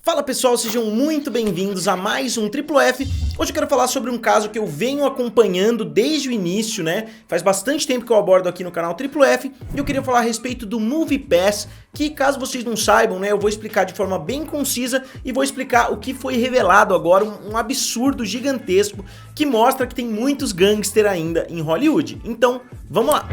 Fala pessoal, sejam muito bem-vindos a mais um Triplo F. Hoje eu quero falar sobre um caso que eu venho acompanhando desde o início, né? Faz bastante tempo que eu abordo aqui no canal Triplo F e eu queria falar a respeito do MoviePass, que caso vocês não saibam, né, eu vou explicar de forma bem concisa e vou explicar o que foi revelado agora, um absurdo gigantesco que mostra que tem muitos gangsters ainda em Hollywood. Então, vamos lá!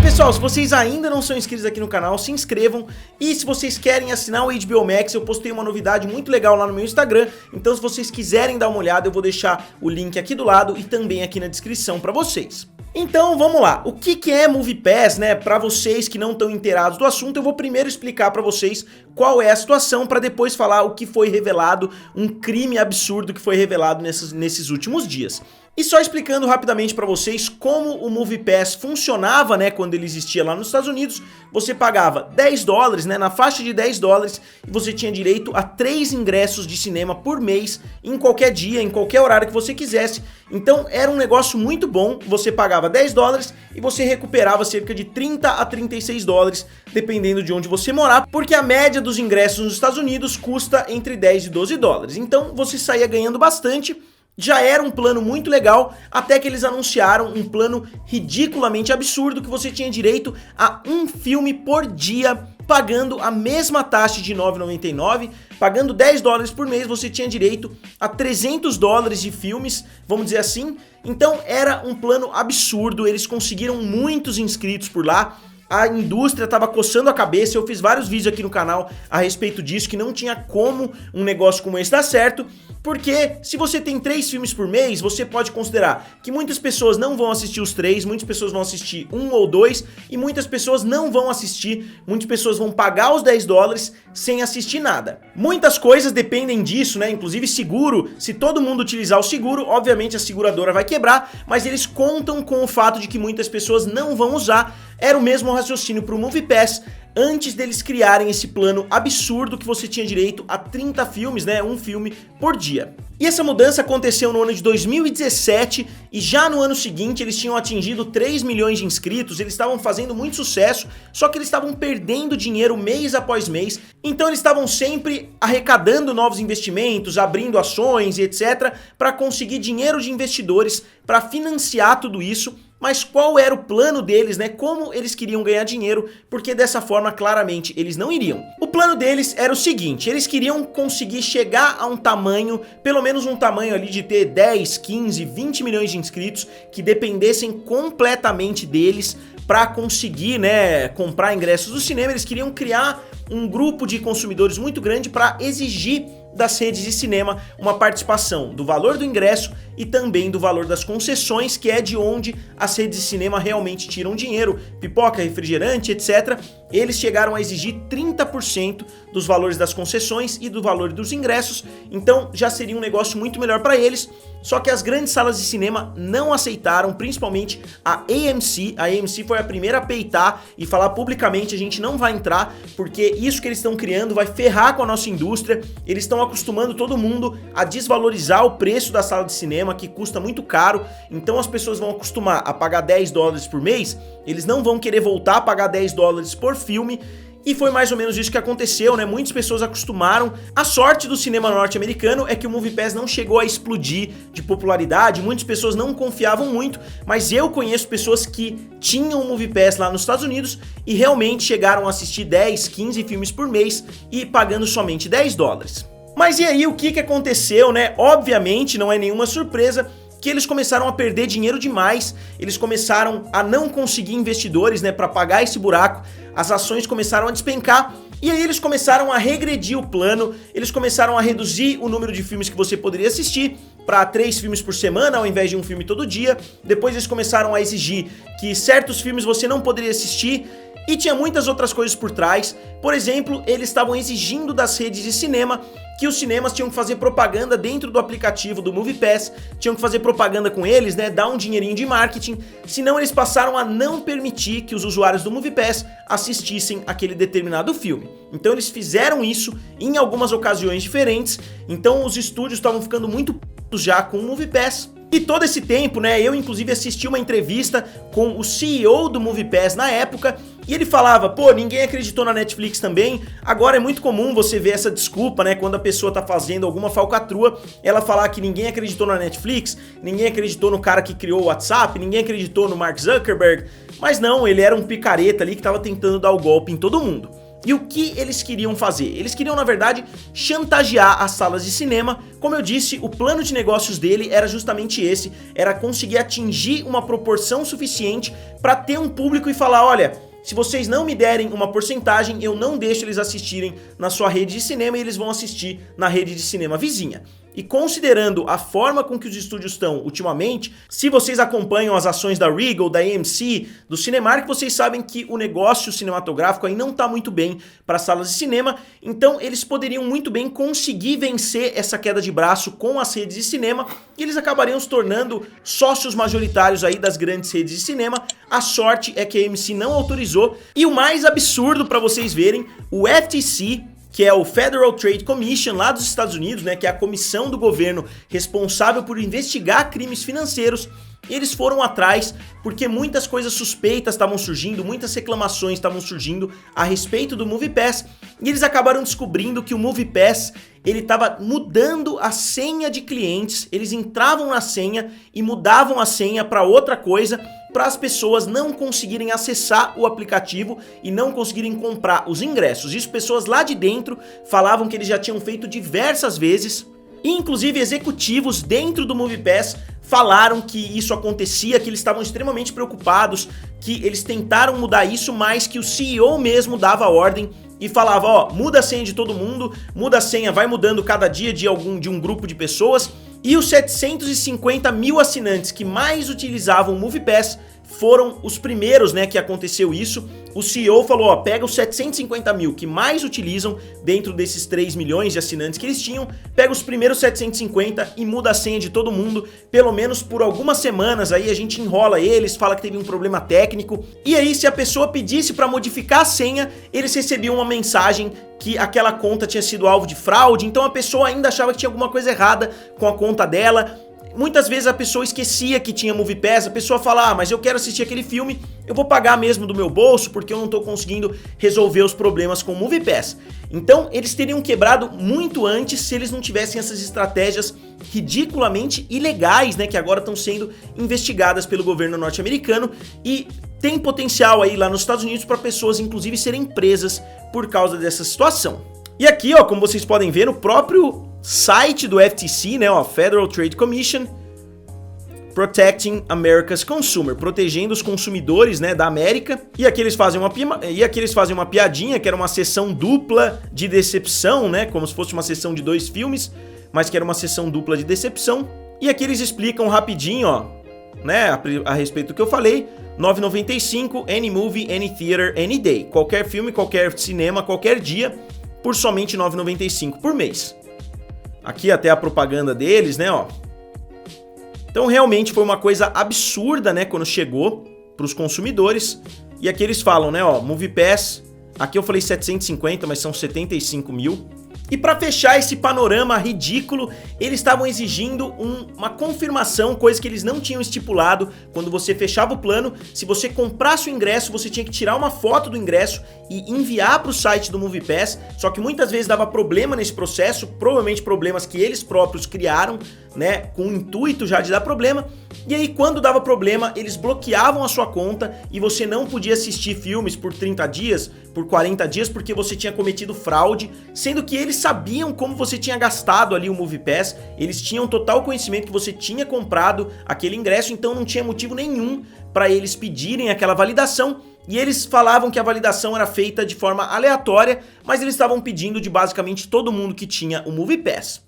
Pessoal, se vocês ainda não são inscritos aqui no canal, se inscrevam, e se vocês querem assinar o HBO Max, eu postei uma novidade muito legal lá no meu Instagram, então se vocês quiserem dar uma olhada, eu vou deixar o link aqui do lado e também aqui na descrição para vocês. Então vamos lá, o que é MoviePass, né? Para vocês que não estão inteirados do assunto, eu vou primeiro explicar para vocês qual é a situação, para depois falar o que foi revelado, um crime absurdo que foi revelado nesses últimos dias. E só explicando rapidamente para vocês como o MoviePass funcionava, né, quando ele existia lá nos Estados Unidos, você pagava $10, né, na faixa de $10, e você tinha direito a 3 ingressos de cinema por mês, em qualquer dia, em qualquer horário que você quisesse. Então era um negócio muito bom, você pagava $10 e você recuperava cerca de 30 a 36 dólares, dependendo de onde você morar, porque a média dos ingressos nos Estados Unidos custa entre 10 e 12 dólares. Então você saía ganhando bastante. Já era um plano muito legal, até que eles anunciaram um plano ridiculamente absurdo que você tinha direito a um filme por dia, pagando a mesma taxa de R$ 9,99, pagando $10 por mês, você tinha direito a 300 dólares de filmes, vamos dizer assim. Então era um plano absurdo, eles conseguiram muitos inscritos por lá. A indústria estava coçando a cabeça, eu fiz vários vídeos aqui no canal a respeito disso, que não tinha como um negócio como esse dar certo, porque se você tem 3 filmes por mês, você pode considerar que muitas pessoas não vão assistir os 3, muitas pessoas vão assistir 1 ou 2, e muitas pessoas não vão assistir, muitas pessoas vão pagar os $10 sem assistir nada. Muitas coisas dependem disso, né? Inclusive seguro, se todo mundo utilizar o seguro, obviamente a seguradora vai quebrar, mas eles contam com o fato de que muitas pessoas não vão usar. Era o mesmo raciocínio para o MoviePass antes deles criarem esse plano absurdo que você tinha direito a 30 filmes, né, um filme por dia. E essa mudança aconteceu no ano de 2017 e já no ano seguinte eles tinham atingido 3 milhões de inscritos, eles estavam fazendo muito sucesso, só que eles estavam perdendo dinheiro mês após mês, então eles estavam sempre arrecadando novos investimentos, abrindo ações e etc, para conseguir dinheiro de investidores para financiar tudo isso. Mas qual era o plano deles, né? Como eles queriam ganhar dinheiro, porque dessa forma, claramente, eles não iriam. O plano deles era o seguinte, eles queriam conseguir chegar a um tamanho, pelo menos um tamanho ali de ter 10, 15, 20 milhões de inscritos, que dependessem completamente deles para conseguir, né, comprar ingressos do cinema. Eles queriam criar um grupo de consumidores muito grande para exigir das redes de cinema uma participação do valor do ingresso e também do valor das concessões, que é de onde as redes de cinema realmente tiram dinheiro, pipoca, refrigerante, etc. Eles chegaram a exigir 30% dos valores das concessões e do valor dos ingressos, então já seria um negócio muito melhor para eles. Só que as grandes salas de cinema não aceitaram, principalmente a AMC. A AMC foi a primeira a peitar e falar publicamente: a gente não vai entrar, porque isso que eles estão criando vai ferrar com a nossa indústria. Eles estão acostumando todo mundo a desvalorizar o preço da sala de cinema, que custa muito caro, então as pessoas vão acostumar a pagar $10 por mês, eles não vão querer voltar a pagar $10 por filme. E foi mais ou menos isso que aconteceu, né? Muitas pessoas acostumaram. A sorte do cinema norte-americano é que o MoviePass não chegou a explodir de popularidade, muitas pessoas não confiavam muito, mas eu conheço pessoas que tinham o MoviePass lá nos Estados Unidos e realmente chegaram a assistir 10, 15 filmes por mês e pagando somente $10. Mas e aí, o que aconteceu, né? Obviamente não é nenhuma surpresa que eles começaram a perder dinheiro demais, eles começaram a não conseguir investidores, né, para pagar esse buraco, as ações começaram a despencar, e aí eles começaram a regredir o plano, eles começaram a reduzir o número de filmes que você poderia assistir para 3 filmes por semana ao invés de um filme todo dia. Depois eles começaram a exigir que certos filmes você não poderia assistir, e tinha muitas outras coisas por trás. Por exemplo, eles estavam exigindo das redes de cinema que os cinemas tinham que fazer propaganda dentro do aplicativo do MoviePass, tinham que fazer propaganda com eles, né, dar um dinheirinho de marketing, senão eles passaram a não permitir que os usuários do MoviePass assistissem aquele determinado filme. Então eles fizeram isso em algumas ocasiões diferentes, então os estúdios estavam ficando muito putos já com o MoviePass. E todo esse tempo, né, eu inclusive assisti uma entrevista com o CEO do MoviePass na época, e ele falava, pô, ninguém acreditou na Netflix também. Agora é muito comum você ver essa desculpa, né, quando a pessoa tá fazendo alguma falcatrua, ela falar que ninguém acreditou na Netflix, ninguém acreditou no cara que criou o WhatsApp, ninguém acreditou no Mark Zuckerberg, mas não, ele era um picareta ali que tava tentando dar o golpe em todo mundo. E o que eles queriam fazer? Eles queriam, na verdade, chantagear as salas de cinema. Como eu disse, o plano de negócios dele era justamente esse, era conseguir atingir uma proporção suficiente para ter um público e falar, olha, se vocês não me derem uma porcentagem, eu não deixo eles assistirem na sua rede de cinema e eles vão assistir na rede de cinema vizinha. E considerando a forma com que os estúdios estão ultimamente, se vocês acompanham as ações da Regal, da AMC, do Cinemark, vocês sabem que o negócio cinematográfico aí não está muito bem para salas de cinema, então eles poderiam muito bem conseguir vencer essa queda de braço com as redes de cinema e eles acabariam se tornando sócios majoritários aí das grandes redes de cinema. A sorte é que a AMC não autorizou e o mais absurdo para vocês verem, o FTC, que é o Federal Trade Commission lá dos Estados Unidos, né, que é a comissão do governo responsável por investigar crimes financeiros, eles foram atrás porque muitas coisas suspeitas estavam surgindo, muitas reclamações estavam surgindo a respeito do MoviePass, e eles acabaram descobrindo que o MoviePass, ele estava mudando a senha de clientes, eles entravam na senha e mudavam a senha para outra coisa, para as pessoas não conseguirem acessar o aplicativo e não conseguirem comprar os ingressos. Isso pessoas lá de dentro falavam que eles já tinham feito diversas vezes, e inclusive executivos dentro do MoviePass falaram que isso acontecia, que eles estavam extremamente preocupados, que eles tentaram mudar isso, mas que o CEO mesmo dava ordem e falava, ó, muda a senha de todo mundo, muda a senha, vai mudando cada dia de um grupo de pessoas. E os 750 mil assinantes que mais utilizavam o MoviePass foram os primeiros, né, que aconteceu isso. O CEO falou, ó, pega os 750 mil que mais utilizam dentro desses 3 milhões de assinantes que eles tinham, pega os primeiros 750 e muda a senha de todo mundo, pelo menos por algumas semanas, aí a gente enrola eles, fala que teve um problema técnico, e aí se a pessoa pedisse para modificar a senha, eles recebiam uma mensagem que aquela conta tinha sido alvo de fraude, então a pessoa ainda achava que tinha alguma coisa errada com a conta dela. Muitas vezes a pessoa esquecia que tinha MoviePass, a pessoa fala, ah, mas eu quero assistir aquele filme, eu vou pagar mesmo do meu bolso porque eu não tô conseguindo resolver os problemas com o MoviePass. Então eles teriam quebrado muito antes se eles não tivessem essas estratégias ridiculamente ilegais, né, que agora estão sendo investigadas pelo governo norte-americano e tem potencial aí lá nos Estados Unidos para pessoas inclusive serem presas por causa dessa situação. E aqui, ó, como vocês podem ver, no próprio site do FTC, né, ó, Federal Trade Commission, Protecting America's Consumer, protegendo os consumidores, né, da América. E aqui eles fazem uma piadinha, que era uma sessão dupla de decepção, né, como se fosse uma sessão de 2 filmes, mas que era uma sessão dupla de decepção. E aqui eles explicam rapidinho, ó, né, a respeito do que eu falei. $9,95, any movie, any theater, any day. Qualquer filme, qualquer cinema, qualquer dia, por somente $9,95 por mês. Aqui até a propaganda deles, né, ó. Então realmente foi uma coisa absurda, né, quando chegou para os consumidores. E aqui eles falam, né, ó, MoviePass, aqui eu falei 750, mas são 75 mil. E para fechar esse panorama ridículo, eles estavam exigindo uma confirmação, coisa que eles não tinham estipulado quando você fechava o plano. Se você comprasse o ingresso, você tinha que tirar uma foto do ingresso e enviar para o site do MoviePass, só que muitas vezes dava problema nesse processo, provavelmente problemas que eles próprios criaram, né, com o intuito já de dar problema. E aí quando dava problema, eles bloqueavam a sua conta e você não podia assistir filmes por 30 dias, por 40 dias, porque você tinha cometido fraude, sendo que eles sabiam como você tinha gastado ali o MoviePass, eles tinham total conhecimento que você tinha comprado aquele ingresso, então não tinha motivo nenhum para eles pedirem aquela validação. E eles falavam que a validação era feita de forma aleatória, mas eles estavam pedindo de basicamente todo mundo que tinha o MoviePass.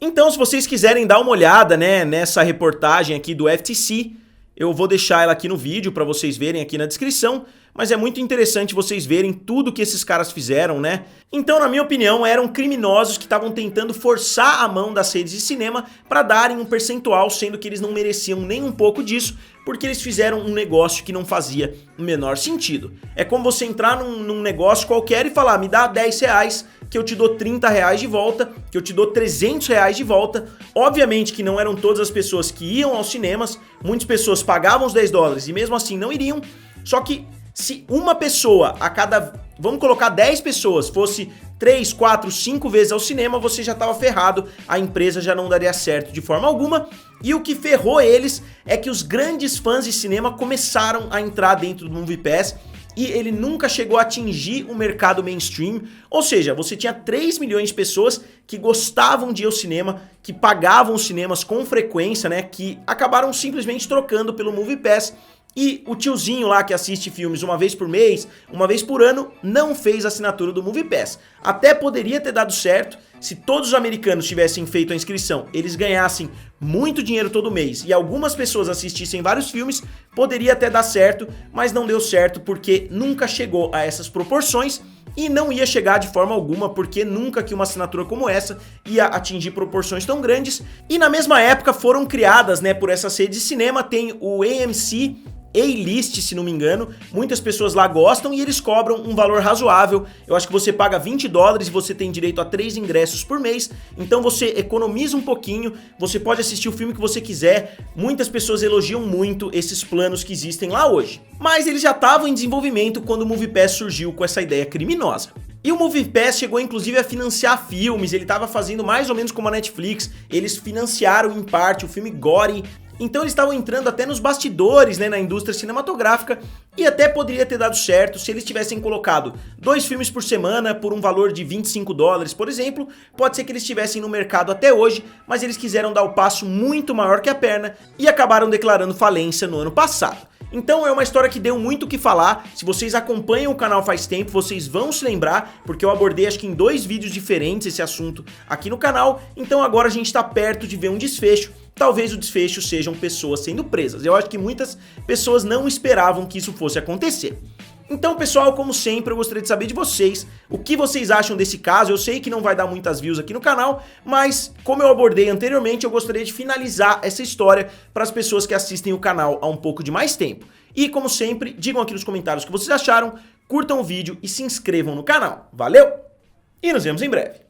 Então, se vocês quiserem dar uma olhada, né, nessa reportagem aqui do FTC, eu vou deixar ela aqui no vídeo para vocês verem aqui na descrição, mas é muito interessante vocês verem tudo que esses caras fizeram, né? Então, na minha opinião, eram criminosos que estavam tentando forçar a mão das redes de cinema para darem um percentual, sendo que eles não mereciam nem um pouco disso, porque eles fizeram um negócio que não fazia o menor sentido. É como você entrar num negócio qualquer e falar, me dá R$10 que eu te dou 30 reais de volta, que eu te dou 300 reais de volta. Obviamente que não eram todas as pessoas que iam aos cinemas, muitas pessoas pagavam os 10 dólares e mesmo assim não iriam, só que se uma pessoa a cada, vamos colocar 10 pessoas, fosse 3, 4, 5 vezes ao cinema, você já estava ferrado, a empresa já não daria certo de forma alguma. E o que ferrou eles é que os grandes fãs de cinema começaram a entrar dentro do MoviePass e ele nunca chegou a atingir o mercado mainstream, ou seja, você tinha 3 milhões de pessoas que gostavam de ir ao cinema, que pagavam os cinemas com frequência, né, que acabaram simplesmente trocando pelo MoviePass. E o tiozinho lá que assiste filmes uma vez por mês, uma vez por ano, não fez a assinatura do MoviePass. Até poderia ter dado certo se todos os americanos tivessem feito a inscrição, eles ganhassem muito dinheiro todo mês e algumas pessoas assistissem vários filmes, poderia até dar certo, mas não deu certo porque nunca chegou a essas proporções e não ia chegar de forma alguma, porque nunca que uma assinatura como essa ia atingir proporções tão grandes. E na mesma época foram criadas, né, por essas redes de cinema, tem o AMC A-List, se não me engano, muitas pessoas lá gostam e eles cobram um valor razoável. Eu acho que você paga 20 dólares e você tem direito a 3 ingressos por mês, então você economiza um pouquinho, você pode assistir o filme que você quiser. Muitas pessoas elogiam muito esses planos que existem lá hoje, mas eles já estavam em desenvolvimento quando o MoviePass surgiu com essa ideia criminosa. E o MoviePass chegou inclusive a financiar filmes, ele estava fazendo mais ou menos como a Netflix, eles financiaram em parte o filme Gory. Então eles estavam entrando até nos bastidores, né, na indústria cinematográfica, e até poderia ter dado certo se eles tivessem colocado 2 filmes por semana por um valor de 25 dólares, por exemplo. Pode ser que eles estivessem no mercado até hoje, mas eles quiseram dar o passo muito maior que a perna e acabaram declarando falência no ano passado. Então é uma história que deu muito o que falar. Se vocês acompanham o canal faz tempo, vocês vão se lembrar, porque eu abordei acho que em 2 vídeos diferentes esse assunto aqui no canal. Então agora a gente tá perto de ver um desfecho. Talvez o desfecho sejam pessoas sendo presas. Eu acho que muitas pessoas não esperavam que isso fosse acontecer. Então, pessoal, como sempre, eu gostaria de saber de vocês o que vocês acham desse caso. Eu sei que não vai dar muitas views aqui no canal, mas como eu abordei anteriormente, eu gostaria de finalizar essa história para as pessoas que assistem o canal há um pouco de mais tempo. E, como sempre, digam aqui nos comentários o que vocês acharam, curtam o vídeo e se inscrevam no canal. Valeu! E nos vemos em breve.